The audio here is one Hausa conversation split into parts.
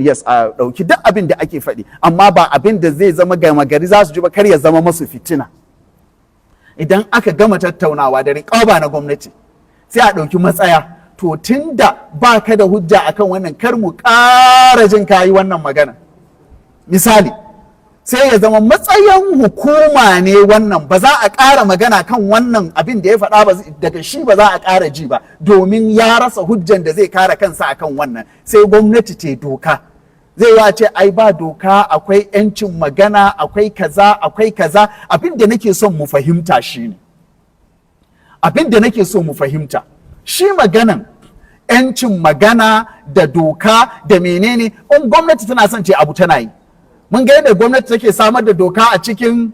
yes a ɗauki duk abin da ake faɗi, amma ba abin da zai zama gama gari za su ji ba, kar ya zama masu fitina. Idan aka gama tattaunawa da riƙaba na gwamnati sai a ɗauki matsaya, to tun da ba ka da hujja akan wannan, kar mu ƙara jin kayi wannan magana. Misali, sai ya zama matsayin hukuma ne wannan, ba za a ƙara magana kan wannan abin da ya faɗa ba, daga shi ba za a ƙara ji ba, domin ya rasa hujjan da zai kare kansa akan wannan. Sai gwamnati ce doka, zai yi ce ai ba doka, akwai 'yancin magana, akwai kaza akwai kaza. Abin da nake son mu fahimta shine, abin da nake so mu fahimta shi maganan 'yancin magana da doka da menene, in gwamnati tana son ce abu tana yi. Mun ga yadda gwamnati take samar da doka a cikin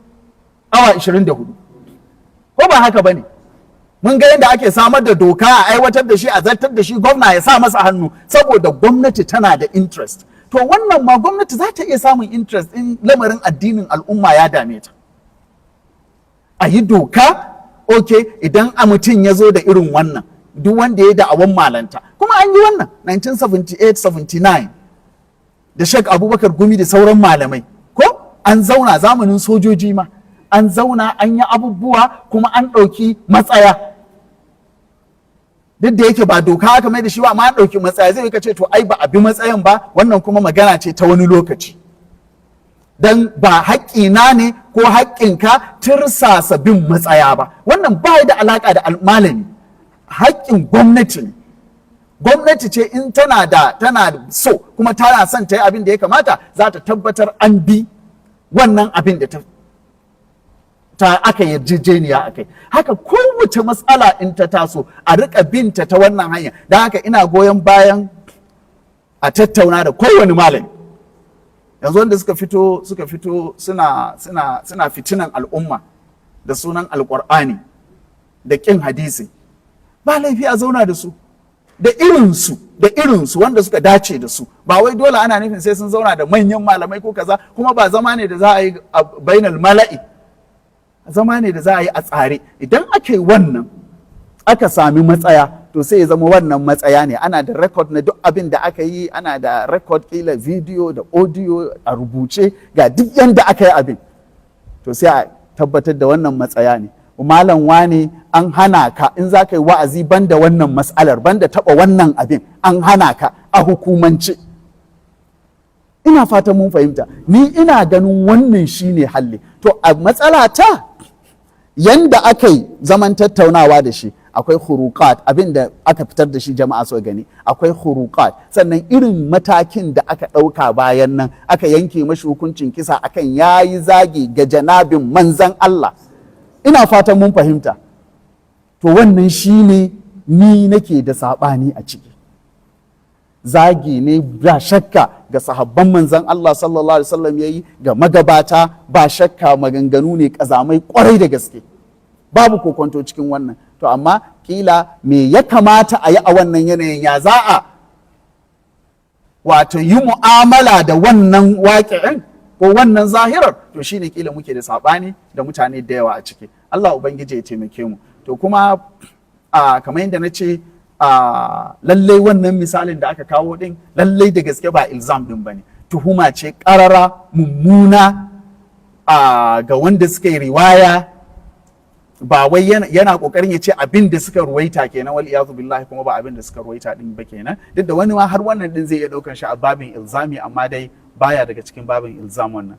awa 24, ko ba haka ba ne? Mun ga yadda ake samar da doka a aiwatar da shi, a zartar da shi, gwamna ya sa masa hannu, saboda gwamnati tana da interest. To wannan ma gwamnati za ta iya samun interest in lamarin addinin al'umma ya dame ta. A yi doka, ok, idan a mutum ya zo da irin wannan, duk wanda ya da'awan malanta, kuma an yi wannan 1978-79 da Sheikh Abubakar Gumi da sauran malamai, ko an zauna zamanin sojoji ma, an zauna an yi abubuwa kuma an ɗauki matsaya. Duk da yake ba doka aka mai da shi ba, amma an ɗauki matsaya. Zai ka ce to ai ba a bi matsayin ba, wannan kuma magana ce ta wani lokaci. Dan ba haƙƙina ne ko haƙƙinka tirsasa bin matsaya ba, wannan ba da alaƙa da malami, haƙƙin gwamnati ne. Gwamnati ce in tana so kuma tana son ta yi abin da ya kamata, za ta tabbatar an bi wannan abin da ta aka yarjejeniya a kai. Haka kowace matsala in ta taso a rika binta ta wannan hanya. Don haka ina goyon bayan a tattauna da kowane malami. Yanzu wanda suka fito suna fitinan al'umma da sunan alƙur'ani da ƙin hadisi, ba laifi a zauna da su da irinsu wanda suka dace da su. Ba wai dole ana nufin sai sun zauna da manyan malamai ko kaza, kuma ba zama ne da za a yi a bainal mala'i, zama ne da za a yi a tsare. Idan aka yi wannan aka sami matsaya, to sai ya zama wannan matsaya ne, ana da record na duk abin da aka yi, ana da record kila video da audio a rubuce ga duk yanda aka yi abin, to sai a tabbatar da wannan matsaya ne. Malam wane an hana ka in za ka yi wa'azi banda wannan mas'alar, banda taba wannan abin, an hana ka a hukumance. Ina fatan mun fahimta. Ni ina ganin wannan shine halli. To a matsala ta yanda aka yi zaman tattaunawa da shi, akwai huruqat, abin da aka fitar da shi jama'a so gani, akwai huruqat. Sannan irin matakin da aka ɗauka bayan nan, aka yanke mashi hukuncin kisa akan yayi zagi ga janabin manzan Allah. Ina fatan mun fahimta. To wannan shine ni nake da saɓani a ciki. Zagi ne ba shakka ga sahabban manzan Allah sallallahu alaihi wasallam yayi, ga magabata ba shakka maganganu ne kazamai kwarai da gaske, babu kokonto cikin wannan. To amma kila me ya kamata a yi a wannan yanayin, ya za a wato yi mu'amala da wannan waƙi'in ko wannan zahirar, to shine kila muke da saɓani da mutane da yawa a ciki. Allah ubangiji ya taimake mu. To kuma kamar yadda na ce, lallai wannan misalin da aka kawo din lallai da gaske ba ilzam din bane, tuhuma ce karara mummuna ga wanda suka yi riwaya. Ba wai yana kokarin ya ce abin da suka ruwaita kenan, wal iyazu billahi, kuma ba abin da suka ruwaita din ba kenan. Duk da wani ma har wannan din zai iya daukan shi a babin ilzami, amma dai baya daga cikin babin ilzam wannan.